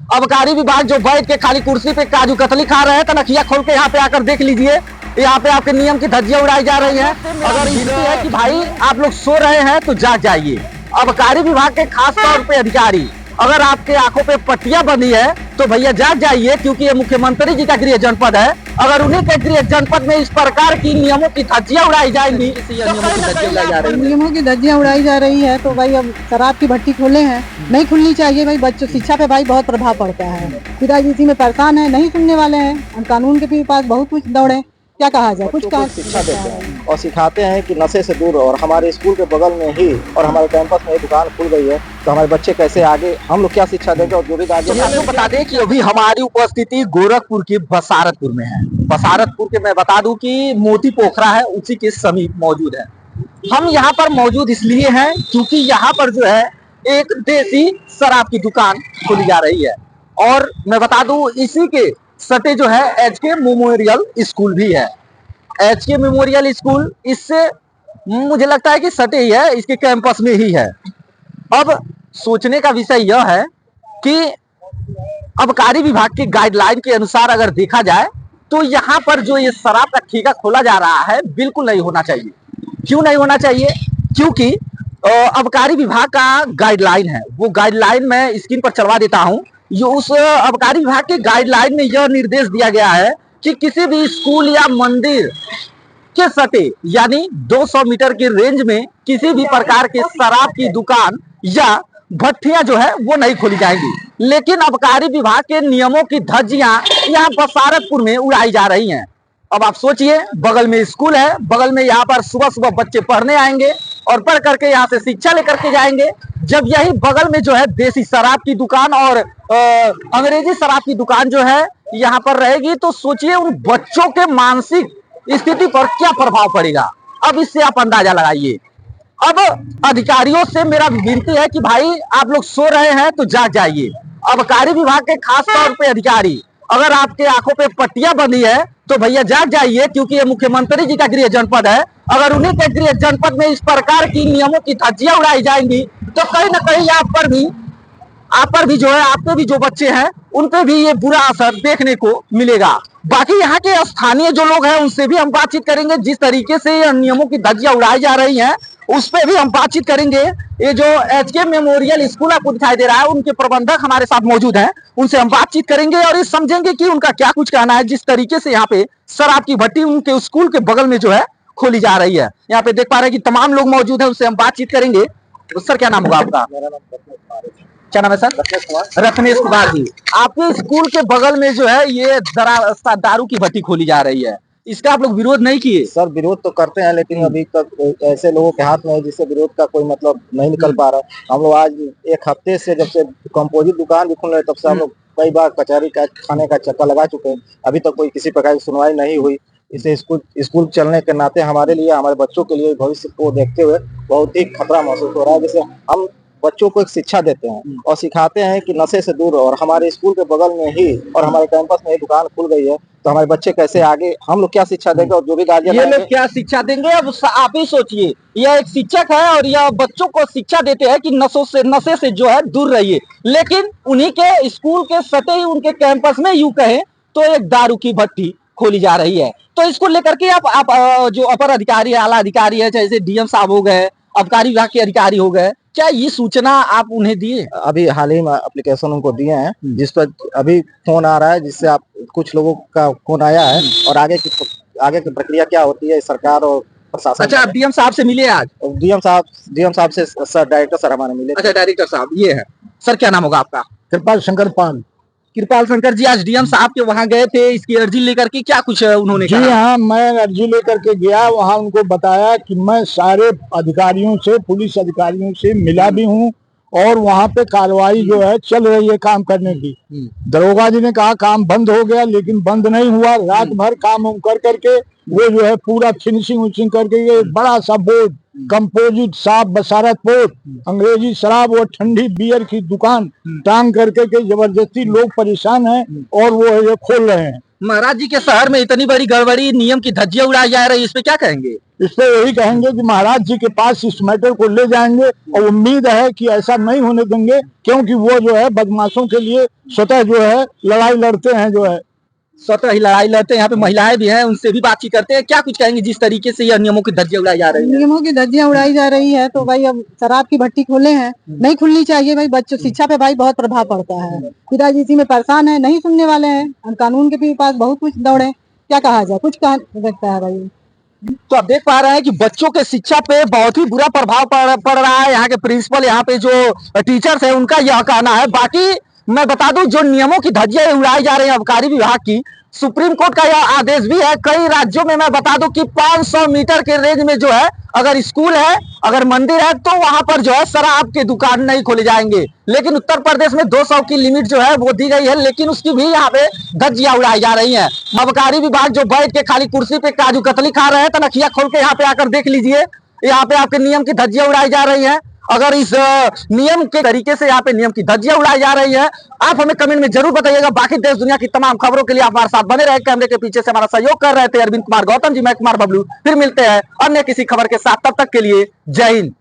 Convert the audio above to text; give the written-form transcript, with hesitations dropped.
अबकारी विभाग जो बैठ के खाली कुर्सी पे काजू कतली खा रहे हैं, तनखिया खोल के यहाँ पे आकर देख लीजिए। यहाँ पे आपके नियम की धज्जियां उड़ाई जा रही हैं। अगर इसलिए है कि भाई आप लोग सो रहे हैं तो जाग जाइए। अबकारी विभाग के खास तौर पे अधिकारी, अगर आपके आंखों पे पट्टियां बंधी है तो भैया जाग जाइए, क्योंकि ये मुख्यमंत्री जी का गृह जनपद है। अगर उन्हीं के गृह जनपद में इस प्रकार की नियमों की धज्जियां उड़ाई जाएंगी, नियमों की धज्जियां उड़ाई जा रही है तो भाई अब शराब की भट्टी खोले हैं, नहीं खुलनी चाहिए भाई। बच्चों शिक्षा पे भाई बहुत प्रभाव पड़ता है। पिताजी इसी में परेशान है, नहीं सुनने वाले हैं। हम कानून के पास बहुत कुछ दौड़े, क्या कहा जाए, कुछ कहा शिक्षा देते हैं और सिखाते हैं कि नशे से दूर। और हमारे स्कूल के बगल में ही और हमारे कैंपस में दुकान खुल गई है, तो हमारे बच्चे कैसे आगे, हम लोग क्या शिक्षा देंगे और जो भी आगे। आपको बता दें कि अभी हमारी उपस्थिति गोरखपुर के बसारतपुर में है। बसारतपुर के मैं बता दूं कि मोती पोखरा है, उसी के समीप मौजूद है। हम यहाँ पर मौजूद इसलिए हैं क्योंकि यहाँ पर जो है एक देसी शराब की दुकान खोली जा रही है। और मैं बता दूं इसी के सटे जो है एचके मेमोरियल स्कूल भी है। एचके मेमोरियल स्कूल इससे मुझे लगता है कि सटे ही है, इसके कैंपस में ही है। अब सोचने का विषय यह है कि अबकारी विभाग की गाइडलाइन के अनुसार अगर देखा जाए तो यहाँ पर जो ये शराब का ठेका खोला जा रहा है बिल्कुल नहीं होना चाहिए। क्यों नहीं होना चाहिए? क्योंकि अबकारी विभाग का गाइडलाइन है, वो गाइडलाइन मैं स्क्रीन पर चलवा देता हूँ। ये उस अबकारी विभाग के गाइडलाइन में यह निर्देश दिया गया है कि किसी भी स्कूल या मंदिर के सटे यानी 200 मीटर के रेंज में किसी भी प्रकार के शराब की दुकान या भट्टियां जो है वो नहीं खोली जाएंगी। लेकिन अबकारी विभाग के नियमों की धज्जियां यहाँ बसारतपुर में उड़ाई जा रही हैं। अब आप सोचिए, बगल में स्कूल है, बगल में यहाँ पर सुबह सुबह बच्चे पढ़ने आएंगे और पढ़ करके यहाँ से शिक्षा लेकर के जाएंगे। जब यही बगल में जो है देसी शराब की दुकान और अंग्रेजी शराब की दुकान जो है यहाँ पर रहेगी, तो सोचिए उन बच्चों के मानसिक स्थिति पर क्या प्रभाव पड़ेगा। अब इससे आप अंदाजा लगाइए। अब अधिकारियों से मेरा विनती है कि भाई आप लोग सो रहे हैं तो जाग जाइए। अबकारी विभाग के खास तौर पे अधिकारी, अगर आपके आंखों पे पट्टियां बंधी है तो भैया जाग जाइए, क्योंकि ये मुख्यमंत्री जी का गृह जनपद है। अगर उन्हीं के गृह जनपद में इस प्रकार की नियमों की धज्जियां उड़ाई जाएंगी तो कहीं ना कहीं आप पर भी जो है, आपके भी जो बच्चे हैं उन पे भी ये बुरा असर देखने को मिलेगा। बाकी यहाँ के स्थानीय जो लोग हैं उनसे भी हम बातचीत करेंगे। जिस तरीके से ये नियमों की धज्जियां उड़ाई जा रही हैं उस पे भी हम बातचीत करेंगे। ये जो एचके मेमोरियल स्कूल आपको दिखाई दे रहा है, उनके प्रबंधक हमारे साथ मौजूद हैं, उनसे हम बातचीत करेंगे और ये समझेंगे कि उनका क्या कुछ कहना है। जिस तरीके से यहाँ पे शराब की भट्टी उनके स्कूल के बगल में जो है खोली जा रही है, यहाँ पे देख पा रहे हैं कि तमाम लोग मौजूद है, उनसे हम बातचीत करेंगे। तो सर क्या नाम होगा आपका? क्या नाम है सर? रत्नेश कुमार जी। आपके स्कूल के बगल में जो है ये दारू की भट्टी खोली जा रही है, इसका आप लोग विरोध नहीं किए? सर विरोध तो करते हैं, लेकिन अभी तक ऐसे लोगों के हाथ में है जिससे विरोध का कोई मतलब नहीं निकल पा रहा है। हम लोग आज एक हफ्ते से, जब से कंपोजिट दुकान भी खुल रहे तब से हम लोग कई बार कचहरी का खाने का चक्कर लगा चुके हैं, अभी तक कोई किसी प्रकार की सुनवाई नहीं हुई। इसे स्कूल चलने के नाते हमारे लिए, हमारे बच्चों के लिए भविष्य को देखते हुए बहुत ही खतरा महसूस हो रहा है। जैसे हम बच्चों को एक शिक्षा देते हैं और सिखाते हैं कि नशे से दूर। और हमारे स्कूल के बगल में ही और हमारे कैंपस में दुकान खुल गई है, तो हमारे बच्चे कैसे आगे, हम लोग क्या शिक्षा देंगे और जो भी गार्जियन ये लोग क्या शिक्षा देंगे? अब आप ही सोचिए, यह एक शिक्षक है और यह बच्चों को शिक्षा देते हैं कि नशे से जो है दूर रहिए, लेकिन उन्हीं के स्कूल के सटे ही उनके कैंपस में यूं कहें तो एक दारू की भट्टी खोली जा रही है। तो इसको लेकर के आप जो अपर अधिकारी है, आला अधिकारी है, जैसे डीएम साहब हो गए, अबकारी विभाग के अधिकारी हो गए, क्या ये सूचना आप उन्हें दिए? अभी हाल ही में एप्लीकेशन उनको दिए हैं, जिस पर अभी फोन आ रहा है, जिससे आप कुछ लोगों का फोन आया है। और आगे की प्रक्रिया क्या होती है सरकार और प्रशासन। अच्छा, आप डीएम साहब से मिले आज? डीएम साहब से सर, डायरेक्टर सर हमारे मिले। अच्छा, डायरेक्टर साहब ये है। सर क्या नाम होगा आपका? कृपाल शंकर पाल। कृपाल शंकर जी, आज डीएम साहब के वहाँ गए थे इसकी अर्जी लेकर के, क्या कुछ उन्होंने जी कहा? हाँ, मैं अर्जी लेकर के गया, वहाँ उनको बताया कि मैं सारे अधिकारियों से, पुलिस अधिकारियों से मिला भी हूँ और वहाँ पे कार्रवाई जो है चल रही है काम करने की। दरोगा जी ने कहा काम बंद हो गया, लेकिन बंद नहीं हुआ। रात भर काम कर करके वो जो है पूरा फिनिशिंग करके ये बड़ा सा बोर्ड, कंपोजिट शॉप बसारतपुर, अंग्रेजी शराब और ठंडी बियर की दुकान टांग करके के जबरदस्ती लोग परेशान हैं और वो ये खोल रहे हैं। महाराज जी के शहर में इतनी बड़ी गड़बड़ी, नियम की धज्जियां उड़ाई जा रही है, इस पे क्या कहेंगे? इस पे यही कहेंगे कि महाराज जी के पास इस मैटर को ले जाएंगे और उम्मीद है कि ऐसा नहीं होने देंगे, क्योंकि वो जो है बदमाशों के लिए स्वतः जो है लड़ाई लड़ते हैं, जो है स्वतः ही लड़ाई लड़ते हैं। यहाँ पे महिलाएं भी हैं, उनसे भी बातचीत करते हैं। क्या कुछ कहेंगे जिस तरीके से यह नियमों की धज्जियां उड़ाई जा रही है? नियमों की धज्जियां उड़ाई जा रही है तो भाई अब शराब की भट्टी खोले हैं, नहीं खुलनी चाहिए भाई। बच्चों शिक्षा पे भाई बहुत प्रभाव पड़ता है। पिताजी इसी में परेशान है, नहीं सुनने वाले हैं। हम कानून के पास बहुत कुछ दौड़े, क्या कहा जाए, कुछ कहा सकता है भाई। तो आप देख पा रहे हैं कि बच्चों के शिक्षा पे बहुत ही बुरा प्रभाव पड़ रहा है। यहाँ के प्रिंसिपल, यहाँ पे जो टीचर्स है, उनका यह कहना है। बाकी मैं बता दूं, जो नियमों की धज्जियां उड़ाई जा रही है आबकारी विभाग की, सुप्रीम कोर्ट का यह आदेश भी है। कई राज्यों में मैं बता दूं कि 500 मीटर के रेंज में जो है, अगर स्कूल है, अगर मंदिर है, तो वहां पर जो है शराब के दुकान नहीं खोले जाएंगे। लेकिन उत्तर प्रदेश में 200 की लिमिट जो है वो दी गई है, लेकिन उसकी भी यहाँ पे धज्जियां उड़ाई जा रही हैं। आबकारी विभाग जो बैठ के खाली कुर्सी पे काजू कतली खा रहे हैं, तो नखिया खोल के यहाँ पे आकर देख लीजिए। यहाँ पे आपके नियम की धज्जियां उड़ाई जा रही हैं। अगर इस नियम के तरीके से यहाँ पे नियम की धज्जियां उड़ाई जा रही है, आप हमें कमेंट में जरूर बताइएगा। बाकी देश दुनिया की तमाम खबरों के लिए आप हमारे साथ बने रहे। कैमरे के पीछे से हमारा सहयोग कर रहे थे अरविंद कुमार गौतम जी, मैं कुमार बबलू। फिर मिलते हैं अन्य किसी खबर के साथ, तब तक के लिए जय हिंद।